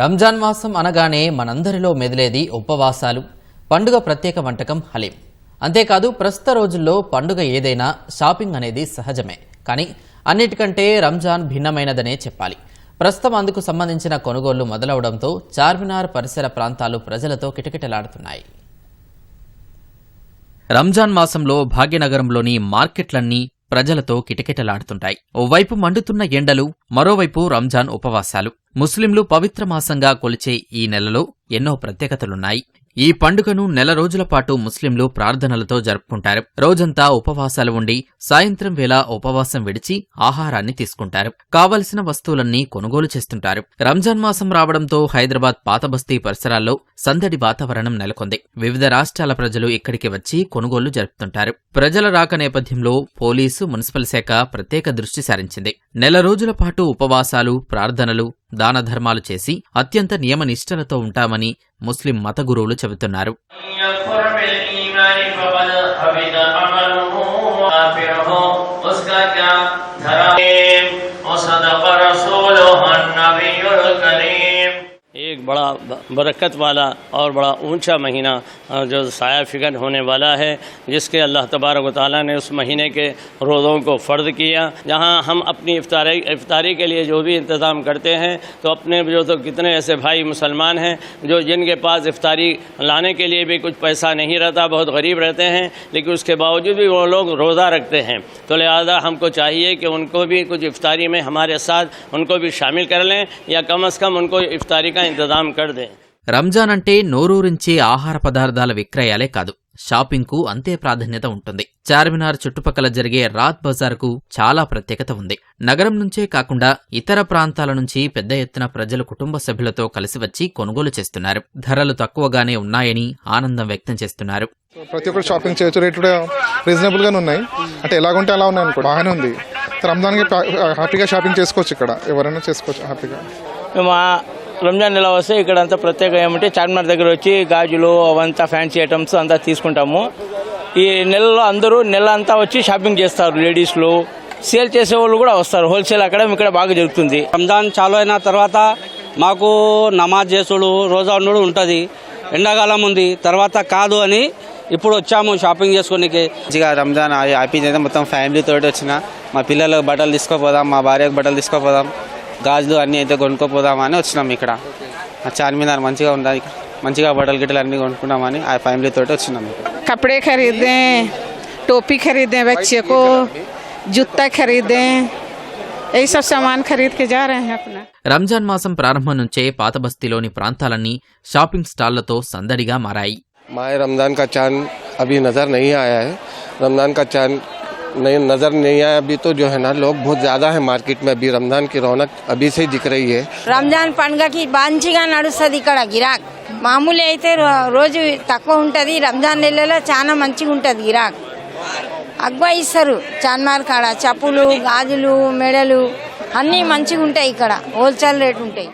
రంజాన్ మాసం అనగానే మనందరిలో మెదిలేది ఉపవాసాలు, పండుగ ప్రత్యేక వంటకం హలీం. అంతేకాదు ప్రస్తుత రోజుల్లో పండుగ ఏదైనా షాపింగ్ అనేది సహజమే. కానీ అన్నిటికంటే రంజాన్ భిన్నమైనదనే చెప్పాలి. ప్రస్తుతం అందుకు సంబంధించిన కొనుగోళ్లు మొదలవడంతో చార్మినార్ పరిసర ప్రాంతాలు ప్రజలతో కిటకిటలాడుతున్నాయి. రంజాన్ మాసంలో భాగ్యనగరంలోని మార్కెట్లన్నీ ప్రజలతో కిటకిటలాడుతుంటాయి. ఓవైపు మండుతున్న ఎండలు, మరోవైపు రంజాన్ ఉపవాసాలు. ముస్లింలు పవిత్ర మాసంగా కొలిచే ఈ నెలలో ఎన్నో ప్రత్యేకతలున్నాయి. ఈ పండుగను నెల రోజుల పాటు ముస్లింలు ప్రార్థనలతో జరుపుకుంటారు. రోజంతా ఉపవాసాలు ఉండి సాయంత్రం వేళ ఉపవాసం విడిచి ఆహారాన్ని తీసుకుంటారు. కావలసిన వస్తువులన్నీ కొనుగోలు చేస్తుంటారు. రంజాన్ మాసం రావడంతో హైదరాబాద్ పాతబస్తీ పరిసరాల్లో సందడి వాతావరణం నెలకొంది. వివిధ రాష్ట్రాల ప్రజలు ఇక్కడికి వచ్చి కొనుగోళ్లు జరుపుతుంటారు. ప్రజల రాక నేపథ్యంలో పోలీసు, మున్సిపల్ శాఖ ప్రత్యేక దృష్టి సారించింది. నెల రోజుల పాటు ఉపవాసాలు, ప్రార్థనలు, దాన ధర్మాలు చేసి అత్యంత నియమనిష్టలతో ఉంటామని ముస్లిం మత గురువులు చెబుతున్నారు. एक बड़ा बरकत वाला और बड़ा ऊंचा महीना जो साया फिगर होने वाला है, जिसके अल्लाह तबारक व तआला ने उस महीने के रोज़ों को फ़र्द किया, जहां हम अपनी इफ्तारी के लिए जो भी इंतज़ाम करते हैं, तो अपने जो तो कितने ऐसे भाई मुसलमान हैं जो जिनके पास इफ्तारी लाने के लिए भी कुछ पैसा नहीं रहता, बहुत गरीब रहते हैं, लेकिन उसके बावजूद भी वो लोग रोज़ा रखते हैं। तो लिहाजा हमको चाहिए कि उनको भी कुछ इफ्तारी में हमारे साथ उनको भी शामिल कर लें, या कम अज़ कम उनको इफ्तारी का इंतजाम कर दें। రంజాన్ అంటే నోరూరించే ఆహార పదార్థాల విక్రయాలే కాదు, షాపింగ్ కు అంతే ప్రాధాన్యత ఉంటుంది. చార్మినార్ చుట్టుపక్కల జరిగే రాత్ బజార్కు చాలా ప్రత్యేకత ఉంది. నగరం నుంచే కాకుండా ఇతర ప్రాంతాల నుంచి పెద్ద ఎత్తున ప్రజలు కుటుంబ సభ్యులతో కలిసి వచ్చి కొనుగోలు చేస్తున్నారు. ధరలు తక్కువగానే ఉన్నాయని ఆనందం వ్యక్తం చేస్తున్నారు. ప్రతి ఒక్కరు షాపింగ్ చేయొచ్చు, రేట్ కూడా రీజనబుల్ గానే ఉన్నాయి. అంటే ఎలాగుంటే అలా ఉన్నాయి అనుకో, బాగానే ఉంది. రంజాన్కి హ్యాపీగా షాపింగ్ చేసుకోవచ్చు, ఇక్కడ ఎవరైనా చేసుకోవచ్చు హ్యాపీగా. రంజాన్ నెల వస్తే ఇక్కడ అంతా ప్రత్యేక ఏమంటే చార్మినార్ దగ్గర వచ్చి గాజులు అవంతా ఫ్యాన్సీ ఐటమ్స్ అంతా తీసుకుంటాము. ఈ నెలలో అందరూ నెల అంతా వచ్చి షాపింగ్ చేస్తారు. లేడీస్లు, సేల్ చేసే వాళ్ళు కూడా వస్తారు. హోల్సేల్ అక్కడ ఇక్కడ బాగా జరుగుతుంది. రంజాన్ చాలు అయిన తర్వాత మాకు నమాజ్ చేసుడు, రోజా ఉండడు ఉంటుంది. ఎండాకాలం ఉంది, తర్వాత కాదు అని ఇప్పుడు వచ్చాము షాపింగ్ చేసుకోనికి. మంచిగా రంజాన్ హ్యాపీ చేద్దాం, మొత్తం ఫ్యామిలీ తోటి వచ్చిన. మా పిల్లలకు బట్టలు తీసుకోపోదాం, మా భార్యకు బట్టలు తీసుకోపోదాం, గాజులు అన్నీ అయితే కొనుక్కోపోదామని వచ్చినాం. ఇక్కడ చార్మినార్ మంచిగా ఉంది, మంచిగా బట్టలు గిట్టలు అన్నీ కొనుక్కున్నామని ఆ ఫ్యామిలీ తోటి వచ్చినాం. कपड़े खरीदे, टोपी खरीदे, बच्चे को जूता खरीदे, यही सब सामान खरीद के जा रहे हैं अपना. రంజాన్ మాసం ప్రారంభం నుంచే పాతబస్తీలోని ప్రాంతాలన్నీ షాపింగ్ స్టాళ్లతో సందడిగా మారాయి. माह रमज़ान का चांद अभी नज़र नहीं आया है. रमज़ान का चांद नज़र नहीं आया अभी, तो जो है ना लोग बहुत ज़्यादा है मार्केट में. अभी रमज़ान की रौनक अभी से दिख रही है. రంజాన్ పండుగకి మంచిగా నడుస్తుంది ఇక్కడ గిరాక్. మామూలు అయితే రోజు తక్కువ ఉంటుంది, రంజాన్ నెలలో చాలా మంచిగా ఉంటుంది గిరాక్. అగ్వా ఇస్తారు చార్మినార్ కాడ. చెప్పులు, గాజులు, మెడలు అన్నీ మంచిగా ఉంటాయి ఇక్కడ. హోల్సేల్ రేట్ ఉంటాయి.